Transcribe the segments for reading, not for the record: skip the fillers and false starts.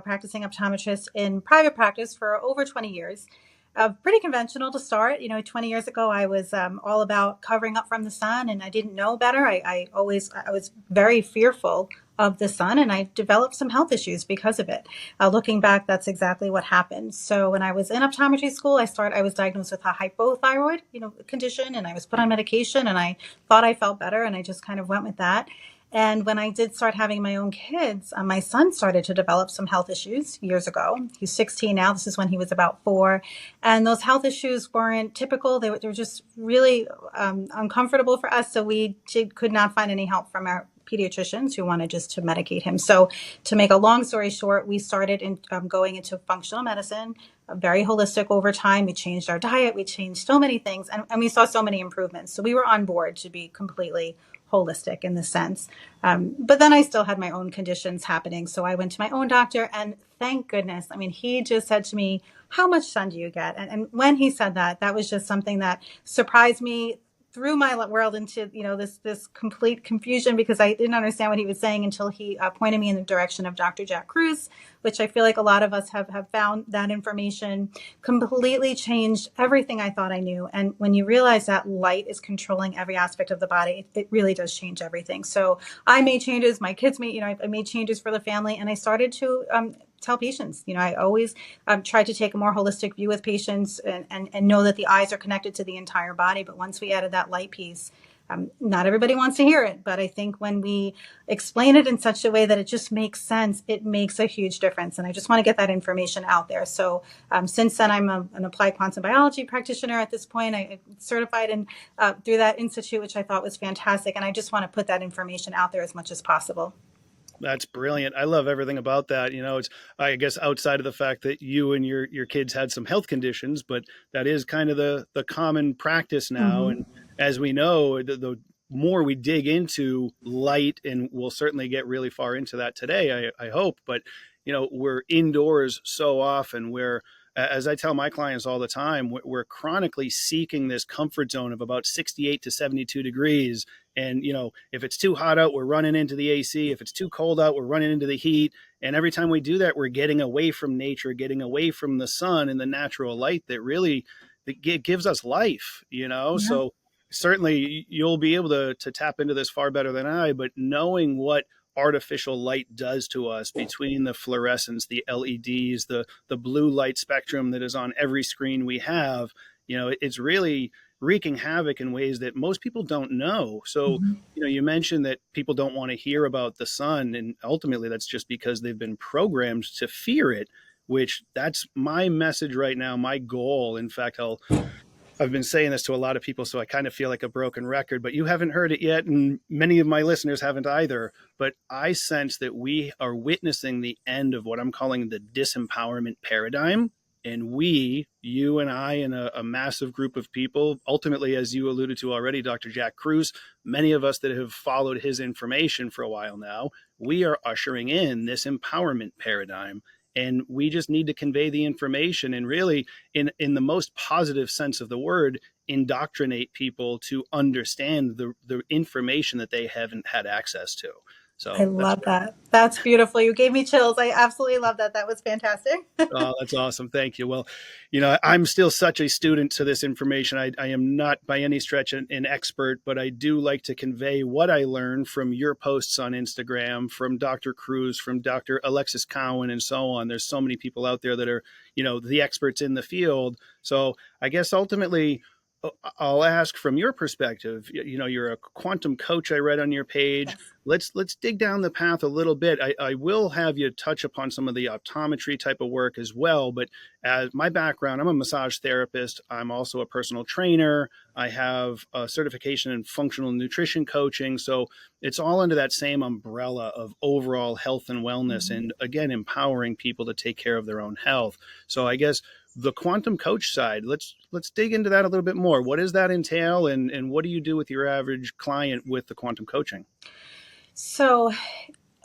practicing optometrist in private practice for over 20 years. Pretty conventional to start. 20 years ago, I was all about covering up from the sun, and I didn't know better. I was very fearful of the sun, and I developed some health issues because of it. Looking back, that's exactly what happened. So when I was in optometry school, I was diagnosed with a hypothyroid, condition, and I was put on medication, and I thought I felt better, and I just kind of went with that. And when I did start having my own kids, my son started to develop some health issues years ago. He's 16 now. This is when he was about 4. And those health issues weren't typical. They were just really uncomfortable for us. So we could not find any help from our pediatricians who wanted just to medicate him. So to make a long story short, we started going into functional medicine, very holistic over time. We changed our diet. We changed so many things, and we saw so many improvements. So we were on board to be completely holistic in the sense. But then I still had my own conditions happening. So I went to my own doctor, and thank goodness. I mean, he just said to me, how much sun do you get? And when he said that, that was just something that surprised me, threw my world into, this complete confusion, because I didn't understand what he was saying until he pointed me in the direction of Dr. Jack Cruz, which I feel like a lot of us have found that information completely changed everything I thought I knew. And when you realize that light is controlling every aspect of the body, it really does change everything. So I made changes, my kids made, I made changes for the family, and I started to tell patients, I always try to take a more holistic view with patients and know that the eyes are connected to the entire body. But once we added that light piece, not everybody wants to hear it, but I think when we explain it in such a way that it just makes sense, it makes a huge difference. And I just want to get that information out there. So since then, I'm an applied quantum biology practitioner at this point. I certified through that institute, which I thought was fantastic. And I just want to put that information out there as much as possible. That's brilliant. I love everything about that. It's, I guess, outside of the fact that you and your kids had some health conditions, but that is kind of the common practice now. Mm-hmm. And as we know, the more we dig into light, and we'll certainly get really far into that today, I hope, but we're indoors so often, where, as I tell my clients all the time, we're chronically seeking this comfort zone of about 68 to 72 degrees. And, if it's too hot out, we're running into the AC. If it's too cold out, we're running into the heat. And every time we do that, we're getting away from nature, getting away from the sun and the natural light that really gives us life, Yeah. So certainly you'll be able to tap into this far better than I, but knowing what artificial light does to us between the fluorescence, the LEDs, the blue light spectrum that is on every screen we have, it's really wreaking havoc in ways that most people don't know. So, Mm-hmm. you mentioned that people don't want to hear about the sun, and ultimately that's just because they've been programmed to fear it, which that's my message right now, my goal. In fact, I've been saying this to a lot of people, so I kind of feel like a broken record, but you haven't heard it yet, and many of my listeners haven't either. But I sense that we are witnessing the end of what I'm calling the disempowerment paradigm. And we, you and I, and a massive group of people, ultimately, as you alluded to already, Dr. Jack Cruz, many of us that have followed his information for a while now, we are ushering in this empowerment paradigm. And we just need to convey the information and really, in the most positive sense of the word, indoctrinate people to understand the information that they haven't had access to. I So that's love that. That's beautiful. You gave me chills. I absolutely love that. That was fantastic. Oh, that's awesome. Thank you. Well, I'm still such a student to this information. I am not by any stretch an expert, but I do like to convey what I learned from your posts on Instagram, from Dr. Cruz, from Dr. Alexis Cowan, and so on. There's so many people out there that are, the experts in the field. So I guess ultimately, I'll ask from your perspective, you're a quantum coach, I read on your page. Yes. Let's dig down the path a little bit. I will have you touch upon some of the optometry type of work as well. But as my background, I'm a massage therapist. I'm also a personal trainer. I have a certification in functional nutrition coaching. So it's all under that same umbrella of overall health and wellness, Mm-hmm. and again, empowering people to take care of their own health. So I guess the quantum coach side, let's dig into that a little bit more. What does that entail, and what do you do with your average client with the quantum coaching? So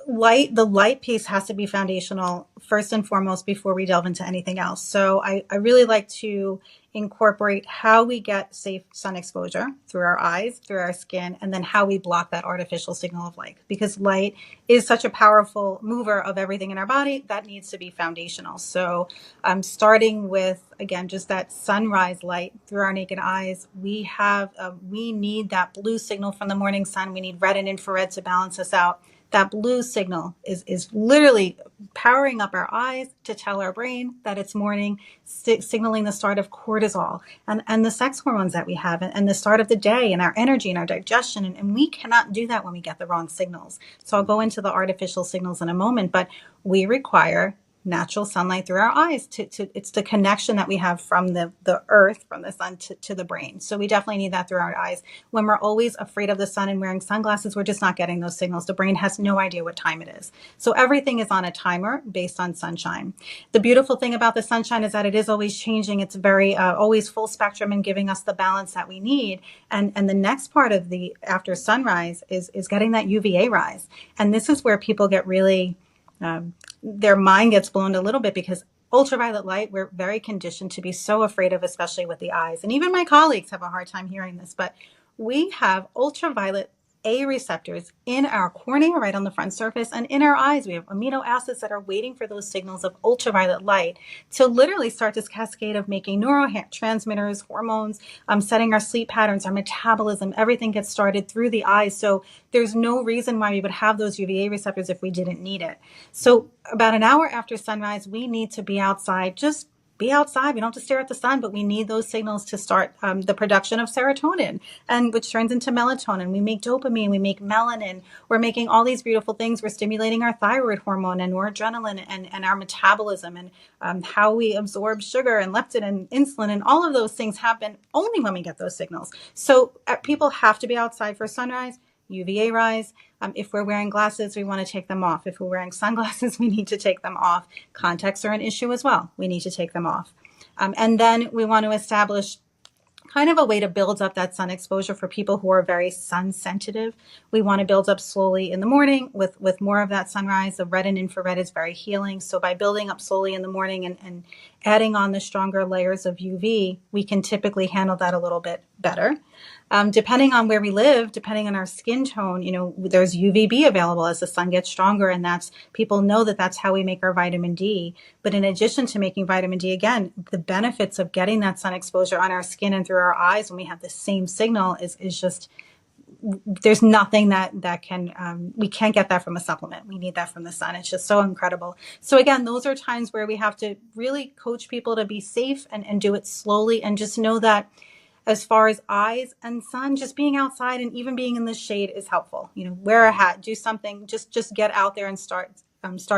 the light piece has to be foundational first and foremost before we delve into anything else. So I really like to incorporate how we get safe sun exposure through our eyes, through our skin, and then how we block that artificial signal of light. Because light is such a powerful mover of everything in our body, that needs to be foundational. So I'm starting with, again, just that sunrise light through our naked eyes. We need that blue signal from the morning sun. We need red and infrared to balance us out. That blue signal is literally powering up our eyes to tell our brain that it's morning, signaling the start of cortisol and the sex hormones that we have, and the start of the day and our energy and our digestion. And we cannot do that when we get the wrong signals. So I'll go into the artificial signals in a moment, but we require natural sunlight through our eyes it's the connection that we have from the earth, from the sun to the brain. So we definitely need that through our eyes. When we're always afraid of the sun and wearing sunglasses, we're just not getting those signals. The brain has no idea what time it is. So everything is on a timer based on sunshine. The beautiful thing about the sunshine is that it is always changing. It's very always full spectrum and giving us the balance that we need. And the next part of the after sunrise is getting that UVA rise. And this is where people get really their mind gets blown a little bit, because ultraviolet light, we're very conditioned to be so afraid of, especially with the eyes. And even my colleagues have a hard time hearing this, but we have ultraviolet A receptors in our cornea, right on the front surface, and in our eyes. We have amino acids that are waiting for those signals of ultraviolet light to literally start this cascade of making neurotransmitters, hormones, setting our sleep patterns, our metabolism. Everything gets started through the eyes. So there's no reason why we would have those UVA receptors if we didn't need it. So about an hour after sunrise, we need to be outside. Just be outside. We don't have to stare at the sun, but we need those signals to start the production of serotonin, and which turns into melatonin. We make dopamine, we make melanin. We're making all these beautiful things. We're stimulating our thyroid hormone and noradrenaline and our metabolism, and how we absorb sugar and leptin and insulin, and all of those things happen only when we get those signals. So people have to be outside for sunrise, UVA rise. If we're wearing glasses, we want to take them off. If we're wearing sunglasses, we need to take them off. Contacts are an issue as well. We need to take them off. And then we want to establish kind of a way to build up that sun exposure for people who are very sun sensitive. We want to build up slowly in the morning with more of that sunrise. The red and infrared is very healing. So by building up slowly in the morning and adding on the stronger layers of UV, we can typically handle that a little bit better. Depending on where we live, depending on our skin tone, there's UVB available as the sun gets stronger, and people know that that's how we make our vitamin D. But in addition to making vitamin D, again, the benefits of getting that sun exposure on our skin and through our eyes when we have the same signal is just, there's nothing that can, we can't get that from a supplement. We need that from the sun. It's just so incredible. So again, those are times where we have to really coach people to be safe and do it slowly, and just know that as far as eyes and sun, just being outside and even being in the shade is helpful. Wear a hat, do something, just get out there and start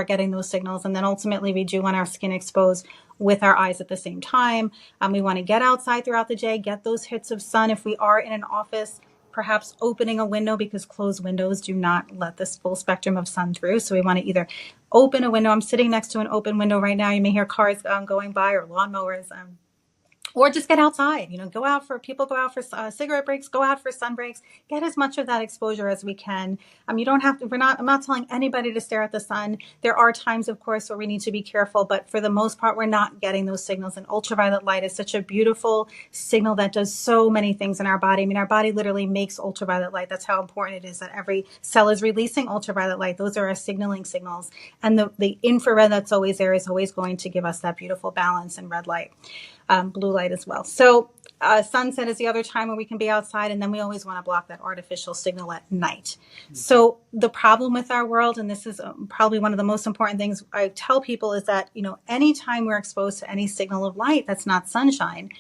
getting those signals. And then ultimately we do want our skin exposed with our eyes at the same time. We want to get outside throughout the day, get those hits of sun. If we are in an office, perhaps opening a window, because closed windows do not let this full spectrum of sun through. So we want to either open a window. I'm sitting next to an open window right now. You may hear cars going by, or lawnmowers. Or just get outside, go out for cigarette breaks, go out for sun breaks, get as much of that exposure as we can. You don't have to, I'm not telling anybody to stare at the sun. There are times, of course, where we need to be careful, but for the most part, we're not getting those signals. And ultraviolet light is such a beautiful signal that does so many things in our body. Our body literally makes ultraviolet light. That's how important it is that every cell is releasing ultraviolet light. Those are our signaling signals. And the infrared that's always there is always going to give us that beautiful balance, and red light. Blue light as well. So sunset is the other time where we can be outside, and then we always want to block that artificial signal at night. Mm-hmm. So the problem with our world, and this is probably one of the most important things I tell people, is that anytime we're exposed to any signal of light that's not sunshine,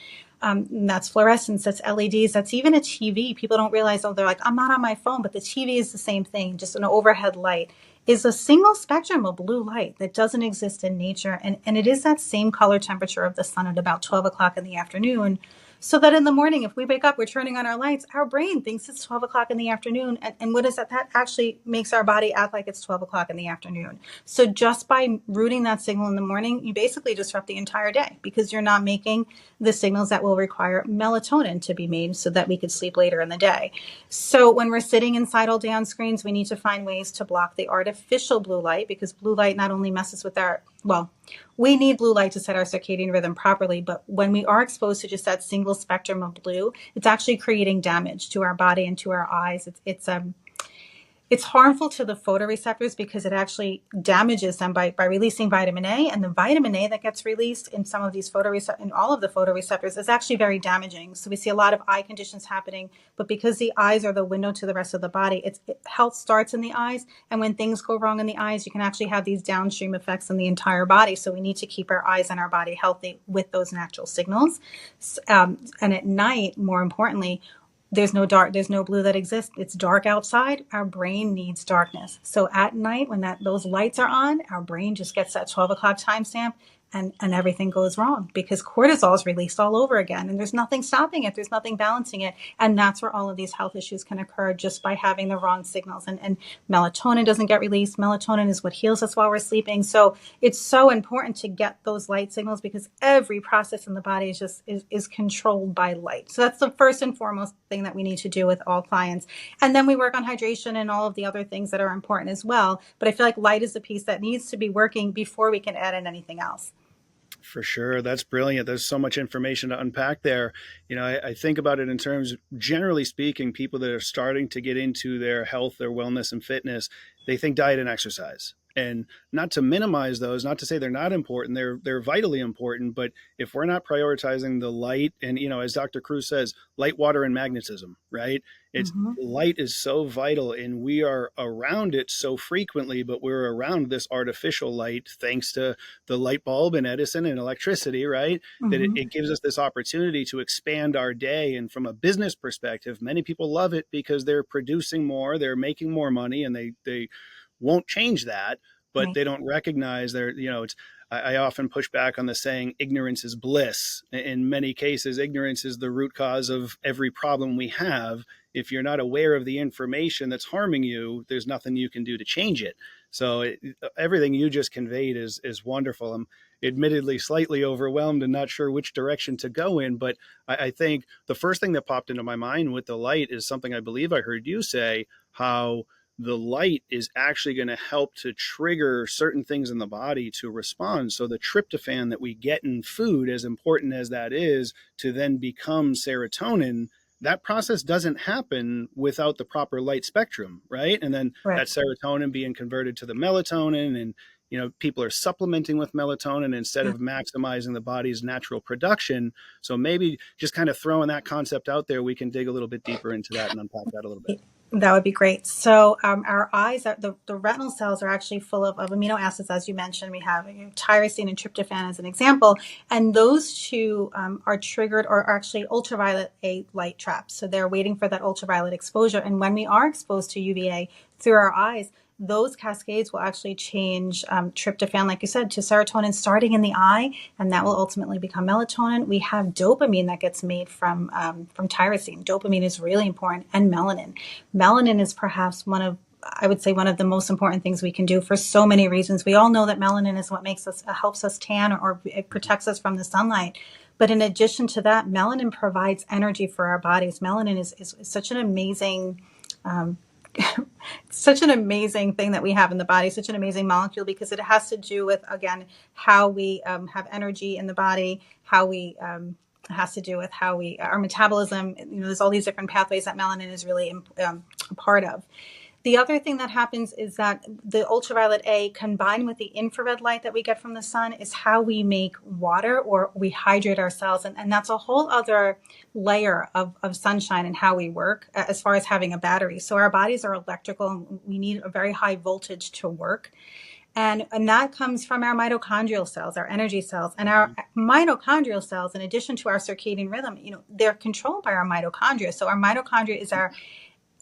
that's fluorescence, that's LEDs, that's even a TV. People don't realize, they're like, I'm not on my phone, but the TV is the same thing, just an overhead light. Is a single spectrum of blue light that doesn't exist in nature. And it is that same color temperature of the sun at about 12 o'clock in the afternoon. So that in the morning, if we wake up, we're turning on our lights, our brain thinks it's 12 o'clock in the afternoon. And what is that? That actually makes our body act like it's 12 o'clock in the afternoon. So just by rooting that signal in the morning, you basically disrupt the entire day because you're not making the signals that will require melatonin to be made so that we could sleep later in the day. So when we're sitting inside all day on screens, we need to find ways to block the artificial blue light, because blue light not only messes with our, well, we need blue light to set our circadian rhythm properly, but when we are exposed to just that single spectrum of blue, it's actually creating damage to our body and to our eyes. It's harmful to the photoreceptors because it actually damages them by releasing vitamin A, and the vitamin A that gets released in some of these photoreceptors, in all of the photoreceptors, is actually very damaging. So we see a lot of eye conditions happening, but because the eyes are the window to the rest of the body, health starts in the eyes, and when things go wrong in the eyes, you can actually have these downstream effects in the entire body. So we need to keep our eyes and our body healthy with those natural signals. And at night, more importantly, there's no blue that exists. It's dark outside. Our brain needs darkness. So at night, when those lights are on, our brain just gets that 12 o'clock timestamp, and everything goes wrong because cortisol is released all over again, and there's nothing stopping it. There's nothing balancing it. And that's where all of these health issues can occur, just by having the wrong signals. And melatonin doesn't get released. Melatonin is what heals us while we're sleeping. So it's so important to get those light signals, because every process in the body is controlled by light. So that's the first and foremost thing that we need to do with all clients. And then we work on hydration and all of the other things that are important as well. But I feel like light is the piece that needs to be working before we can add in anything else. For sure. That's brilliant. There's so much information to unpack there. I think about it in terms, generally speaking, people that are starting to get into their health, their wellness and fitness, they think diet and exercise. And not to minimize those, not to say they're not important, they're vitally important. But if we're not prioritizing the light, and as Dr. Cruz says, light, water, and magnetism, right? It's Mm-hmm. light is so vital, and we are around it so frequently, but we're around this artificial light thanks to the light bulb and Edison and electricity, right? That it, Mm-hmm. it gives us this opportunity to expand our day. And from a business perspective, many people love it because they're producing more, they're making more money, and they won't change that, but Right. they don't recognize it's, I often push back on the saying, ignorance is bliss. In many cases, ignorance is the root cause of every problem we have. If you're not aware of the information that's harming you, there's nothing you can do to change it. So everything you just conveyed is wonderful. I'm admittedly slightly overwhelmed and not sure which direction to go in, but I think the first thing that popped into my mind with the light is something I believe I heard you say, how the light is actually going to help to trigger certain things in the body to respond. So the tryptophan that we get in food, as important as that is, to then become serotonin, that process doesn't happen without the proper light spectrum, right? And then that Correct. serotonin being converted to the melatonin, and people are supplementing with melatonin instead Yeah. of maximizing the body's natural production. So maybe just kind of throwing that concept out there, we can dig a little bit deeper into that and unpack that a little bit. That would be great. So our eyes, the retinal cells are actually full of amino acids, as you mentioned. We have tyrosine and tryptophan as an example, and those two are triggered, or are actually ultraviolet A light traps. So they're waiting for that ultraviolet exposure. And when we are exposed to UVA through our eyes, those cascades will actually change tryptophan, like you said, to serotonin starting in the eye, and that will ultimately become melatonin. We have dopamine that gets made from tyrosine. Dopamine is really important, and melanin. Melanin is perhaps I would say one of the most important things we can do for so many reasons. We all know that melanin is what helps us tan, or it protects us from the sunlight. But in addition to that, melanin provides energy for our bodies. Melanin is such an amazing um, such an amazing thing that we have in the body, such an amazing molecule, because it has to do with, again, how we have energy in the body, how we has to do with how our metabolism. There's all these different pathways that melanin is really a part of. The other thing that happens is that the ultraviolet A combined with the infrared light that we get from the sun is how we make water, or we hydrate our cells. And that's a whole other layer of sunshine and how we work as far as having a battery. So our bodies are electrical, and we need a very high voltage to work. And that comes from our mitochondrial cells, our energy cells. And our mitochondrial cells, in addition to our circadian rhythm, they're controlled by our mitochondria. So our mitochondria is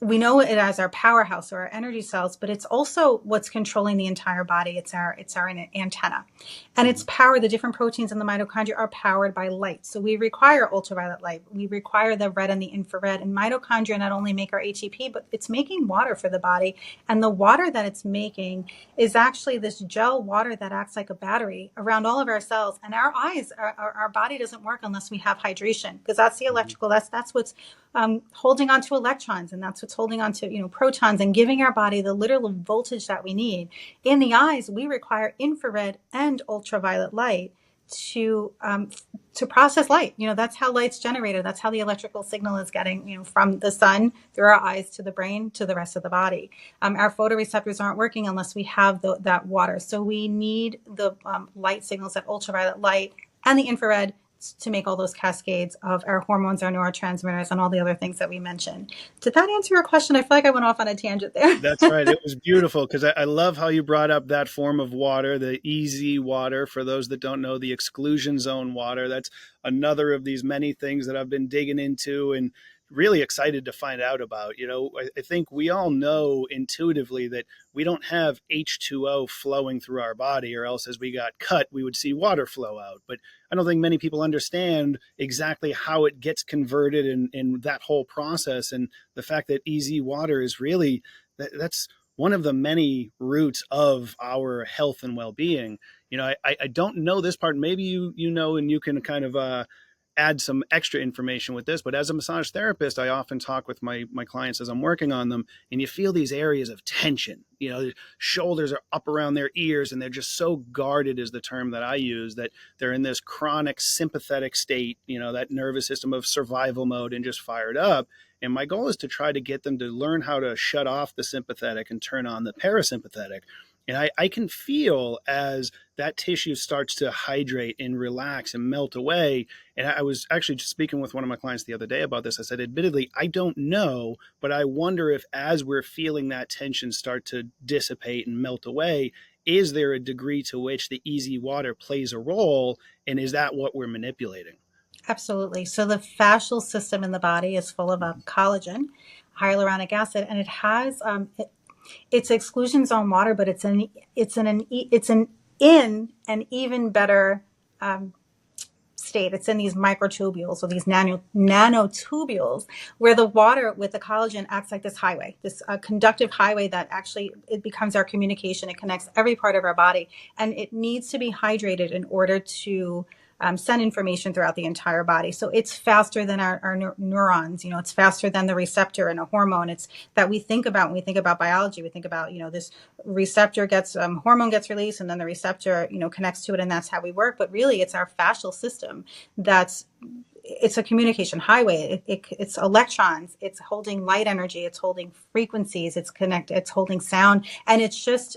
we know it as our powerhouse or our energy cells, but it's also what's controlling the entire body. It's our antenna, and it's power. The different proteins in the mitochondria are powered by light. So we require ultraviolet light. We require the red and the infrared. And mitochondria not only make our ATP, but it's making water for the body. And the water that it's making is actually this gel water that acts like a battery around all of our cells. And our eyes, our body doesn't work unless we have hydration, because that's the electrical. That's what's holding on to electrons, and that's what's holding on to protons and giving our body the literal voltage that we need. In the eyes, we require infrared and ultraviolet light to process light. That's how light's generated. That's how the electrical signal is getting from the sun through our eyes to the brain to the rest of the body. Our photoreceptors aren't working unless we have that water. So we need the light signals, that ultraviolet light and the infrared, to make all those cascades of our hormones, our neurotransmitters, and all the other things that we mentioned. Did that answer your question? I feel like I went off on a tangent there. That's right. It was beautiful because I love how you brought up that form of water, the easy water. For those that don't know, the exclusion zone water. That's another of these many things that I've been digging into and really excited to find out about. I think we all know intuitively that we don't have H2O flowing through our body, or else as we got cut, we would see water flow out. But I don't think many people understand exactly how it gets converted in that whole process. And the fact that easy water is really, that's one of the many roots of our health and well-being. I don't know this part. Maybe you know, and you can kind of add some extra information with this. But as a massage therapist, I often talk with my clients as I'm working on them, and you feel these areas of tension. The shoulders are up around their ears, and they're just so guarded, is the term that I use, that they're in this chronic sympathetic state, that nervous system of survival mode, and just fired up. And my goal is to try to get them to learn how to shut off the sympathetic and turn on the parasympathetic. And I can feel as that tissue starts to hydrate and relax and melt away. And I was actually just speaking with one of my clients the other day about this. I said, admittedly, I don't know, but I wonder if as we're feeling that tension start to dissipate and melt away, is there a degree to which the easy water plays a role? And is that what we're manipulating? Absolutely. So the fascial system in the body is full of collagen, hyaluronic acid, and it has it's exclusion zone water, but it's in an even better state. It's in these microtubules, or these nanotubules, where the water with the collagen acts like this highway, this conductive highway that actually, it becomes our communication. It connects every part of our body, and it needs to be hydrated in order to send information throughout the entire body. So it's faster than our neurons. It's faster than the receptor in a hormone. It's that we think about when we think about biology. We think about, this receptor gets, hormone gets released, and then the receptor, connects to it, and that's how we work. But really, it's our fascial system it's a communication highway. It's electrons. It's holding light energy. It's holding frequencies. It's holding sound, and it's just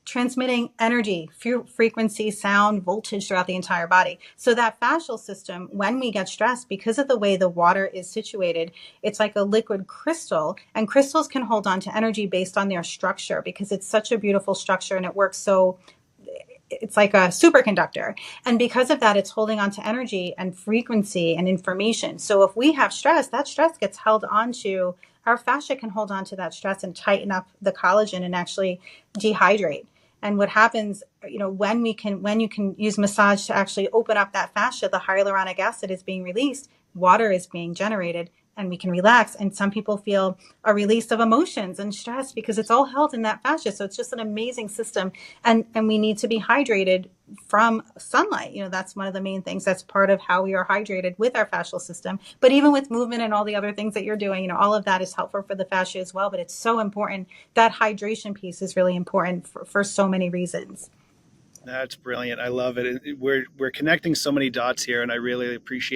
transmitting energy, frequency, sound, voltage throughout the entire body. So that fascial system, when we get stressed, because of the way the water is situated, it's like a liquid crystal, and crystals can hold on to energy based on their structure, because it's such a beautiful structure and it works so, it's like a superconductor. And because of that, it's holding on to energy and frequency and information. So if we have stress, that stress gets held onto, our fascia can hold on to that stress and tighten up the collagen and actually dehydrate. And what happens, when you can use massage to actually open up that fascia, the hyaluronic acid is being released, water is being generated, and we can relax. And some people feel a release of emotions and stress because it's all held in that fascia. So it's just an amazing system. And we need to be hydrated from sunlight. That's one of the main things. That's part of how we are hydrated with our fascial system. But even with movement and all the other things that you're doing, all of that is helpful for the fascia as well. But it's so important. That hydration piece is really important for so many reasons. That's brilliant. I love it. We're connecting so many dots here, and I really appreciate